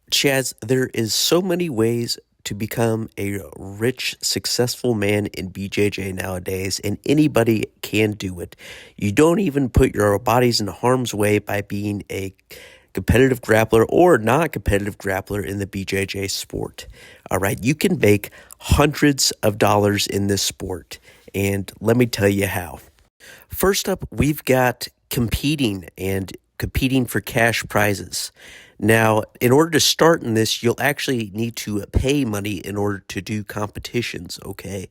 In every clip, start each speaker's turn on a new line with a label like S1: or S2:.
S1: Chaz, there is so many ways to become a rich, successful man in BJJ nowadays, and anybody can do it. You don't even put your bodies in harm's way by being a competitive grappler or not competitive grappler in the BJJ sport. All right, you can make hundreds of dollars in this sport, and let me tell you how. First up, we've got competing for cash prizes. Now, in order to start in this, you'll actually need to pay money in order to do competitions, okay?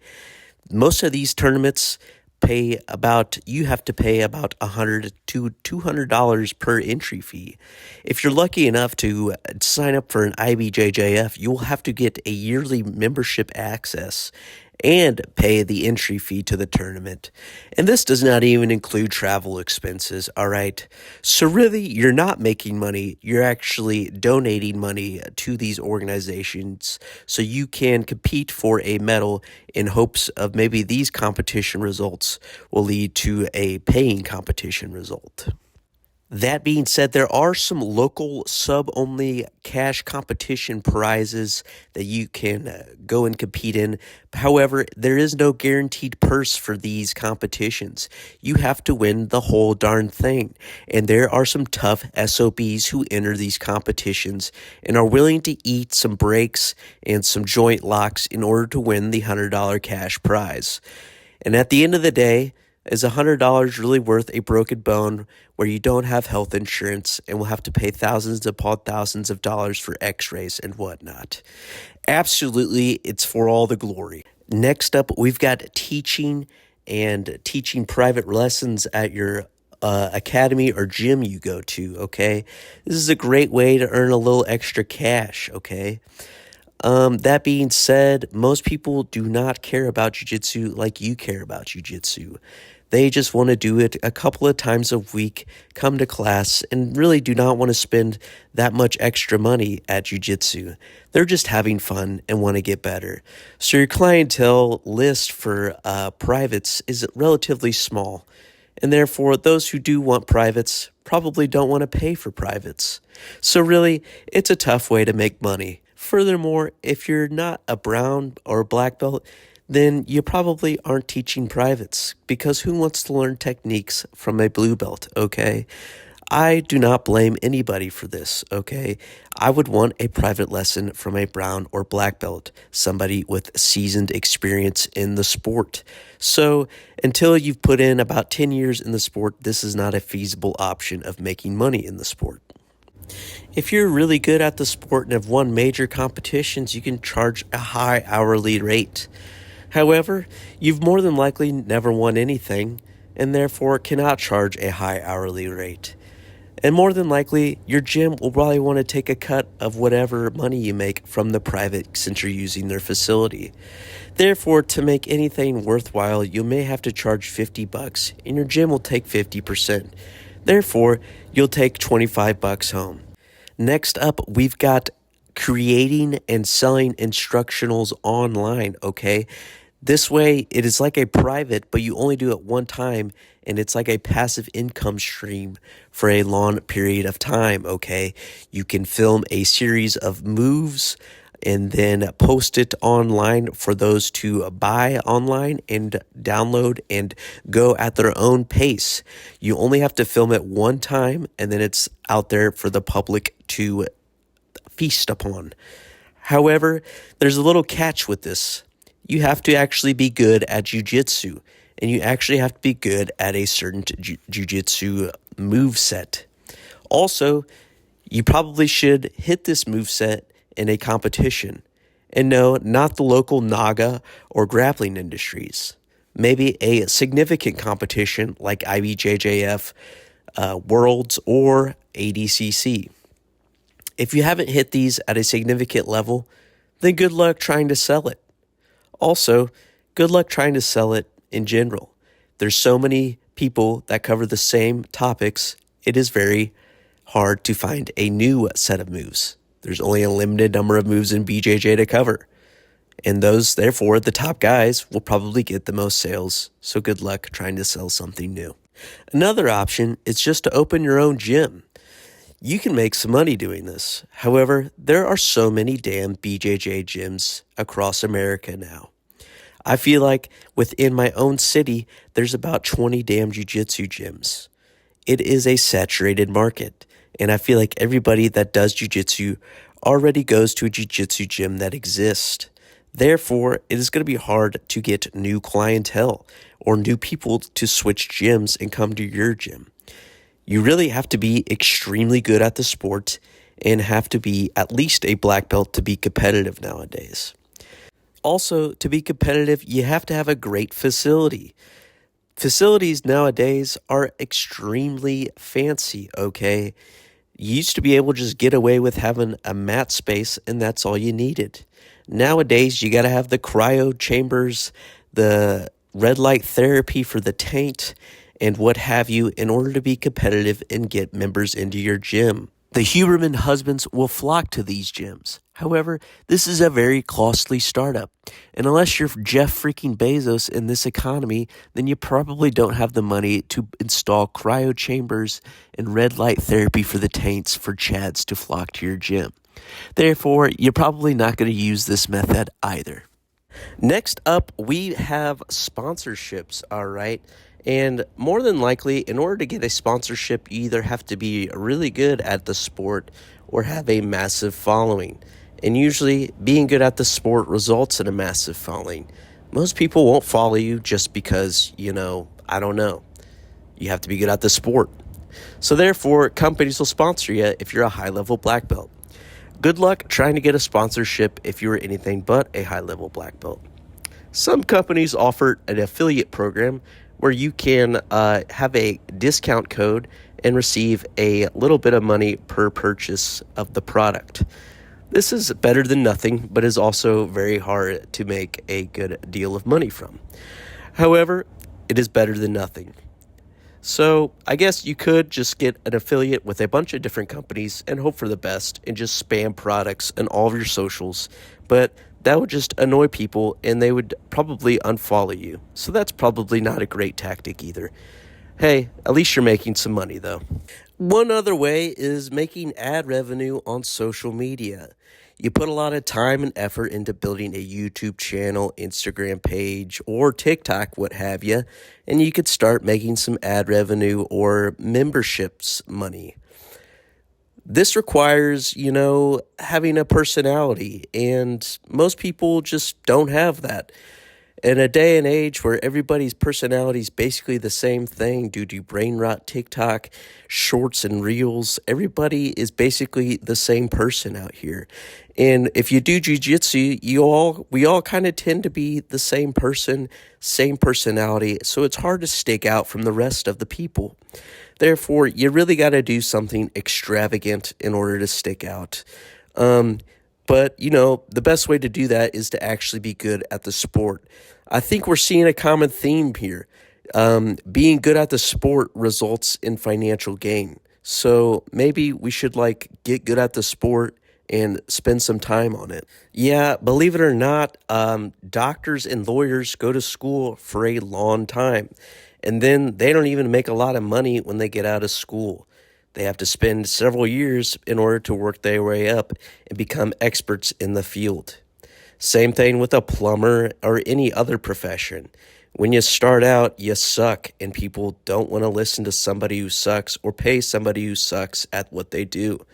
S1: Most of these tournaments you have to pay about $100 to $200 per entry fee. If you're lucky enough to sign up for an IBJJF, you'll have to get a yearly membership access and pay the entry fee to the tournament. And this does not even include travel expenses, all right? So really, you're not making money. You're actually donating money to these organizations so you can compete for a medal in hopes of maybe these competition results will lead to a paying competition result. That being said, there are some local sub-only cash competition prizes that you can go and compete in. However, there is no guaranteed purse for these competitions. You have to win the whole darn thing. And there are some tough SOBs who enter these competitions and are willing to eat some breaks and some joint locks in order to win the $100 cash prize. And at the end of the day, is $100 really worth a broken bone where you don't have health insurance and will have to pay thousands upon thousands of dollars for x-rays and whatnot? Absolutely, it's for all the glory. Next up, we've got teaching private lessons at your academy or gym you go to, okay? This is a great way to earn a little extra cash, okay? That being said, most people do not care about jiu-jitsu like you care about jiu-jitsu. They just want to do it a couple of times a week, come to class, and really do not want to spend that much extra money at jiu-jitsu. They're just having fun and want to get better. So your clientele list for privates is relatively small, and therefore those who do want privates probably don't want to pay for privates. So really, it's a tough way to make money. Furthermore, if you're not a brown or a black belt, then you probably aren't teaching privates, because who wants to learn techniques from a blue belt, okay? I do not blame anybody for this, okay? I would want a private lesson from a brown or black belt, somebody with seasoned experience in the sport. So until you've put in about 10 years in the sport, this is not a feasible option of making money in the sport. If you're really good at the sport and have won major competitions, you can charge a high hourly rate. However, you've more than likely never won anything, and therefore cannot charge a high hourly rate. And more than likely, your gym will probably want to take a cut of whatever money you make from the private since you're using their facility. Therefore, to make anything worthwhile, you may have to charge $50, and your gym will take 50%. Therefore, you'll take $25 home. Next up, we've got creating and selling instructionals online, okay? This way, it is like a private, but you only do it one time, and it's like a passive income stream for a long period of time, okay? You can film a series of moves and then post it online for those to buy online and download and go at their own pace. You only have to film it one time, and then it's out there for the public to feast upon. However, there's a little catch with this. You have to actually be good at jiu-jitsu, and you actually have to be good at a certain jiu-jitsu move set. Also, you probably should hit this move set in a competition. And no, not the local Naga or grappling industries. Maybe a significant competition like IBJJF, Worlds, or ADCC. If you haven't hit these at a significant level, then good luck trying to sell it. Also, good luck trying to sell it in general. There's so many people that cover the same topics, it is very hard to find a new set of moves. There's only a limited number of moves in BJJ to cover. And those, therefore, the top guys will probably get the most sales. So good luck trying to sell something new. Another option is just to open your own gym. You can make some money doing this. However, there are so many damn BJJ gyms across America now. I feel like within my own city, there's about 20 damn jiu-jitsu gyms. It is a saturated market, and I feel like everybody that does jiu-jitsu already goes to a jiu-jitsu gym that exists. Therefore, it is going to be hard to get new clientele or new people to switch gyms and come to your gym. You really have to be extremely good at the sport and have to be at least a black belt to be competitive nowadays. Also, to be competitive, you have to have a great facility. Facilities nowadays are extremely fancy, okay? You used to be able to just get away with having a mat space and that's all you needed. Nowadays, you got to have the cryo chambers, the red light therapy for the taint, and what have you in order to be competitive and get members into your gym. The Huberman husbands will flock to these gyms. However, this is a very costly startup. And unless you're Jeff freaking Bezos in this economy, then you probably don't have the money to install cryo chambers and red light therapy for the taints for Chads to flock to your gym. Therefore, you're probably not going to use this method either. Next up, we have sponsorships, all right? And more than likely, in order to get a sponsorship, you either have to be really good at the sport or have a massive following. And usually, being good at the sport results in a massive following. Most people won't follow you just because, I don't know. You have to be good at the sport. So therefore, companies will sponsor you if you're a high-level black belt. Good luck trying to get a sponsorship if you're anything but a high-level black belt. Some companies offer an affiliate program where you can have a discount code and receive a little bit of money per purchase of the product. This is better than nothing, but is also very hard to make a good deal of money from. However, it is better than nothing. So I guess you could just get an affiliate with a bunch of different companies and hope for the best and just spam products in all of your socials. But that would just annoy people and they would probably unfollow you. So that's probably not a great tactic either. Hey, at least you're making some money though. One other way is making ad revenue on social media. You put a lot of time and effort into building a YouTube channel, Instagram page, or TikTok, what have you, and you could start making some ad revenue or memberships money. This requires, having a personality, and most people just don't have that. In a day and age where everybody's personality is basically the same thing due to brain rot, TikTok, shorts, and reels, everybody is basically the same person out here. And if you do jiu-jitsu, we all kind of tend to be the same person, same personality, so it's hard to stick out from the rest of the people. Therefore, you really got to do something extravagant in order to stick out. But, the best way to do that is to actually be good at the sport. I think we're seeing a common theme here. Being good at the sport results in financial gain. So maybe we should get good at the sport and spend some time on it. Yeah, believe it or not, doctors and lawyers go to school for a long time. And then they don't even make a lot of money when they get out of school. They have to spend several years in order to work their way up and become experts in the field. Same thing with a plumber or any other profession. When you start out, you suck, and people don't want to listen to somebody who sucks or pay somebody who sucks at what they do.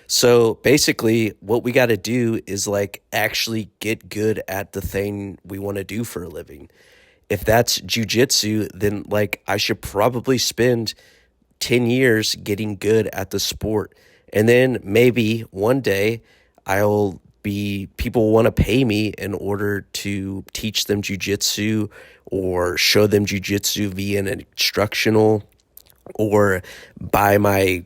S1: So basically, what we got to do is actually get good at the thing we want to do for a living. If that's jiu-jitsu, then I should probably spend 10 years getting good at the sport. And then maybe one day people want to pay me in order to teach them jiu-jitsu or show them jiu-jitsu via an instructional or buy my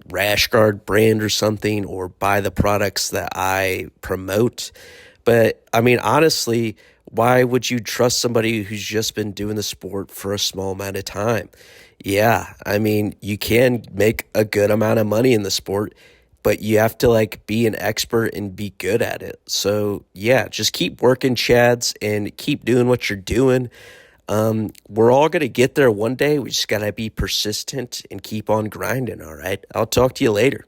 S1: rash guard brand or something or buy the products that I promote. But I mean, honestly, why would you trust somebody who's just been doing the sport for a small amount of time? Yeah, I mean, you can make a good amount of money in the sport, but you have to be an expert and be good at it. So yeah, just keep working, Chads, and keep doing what you're doing. We're all going to get there one day. We just got to be persistent and keep on grinding. All right. I'll talk to you later.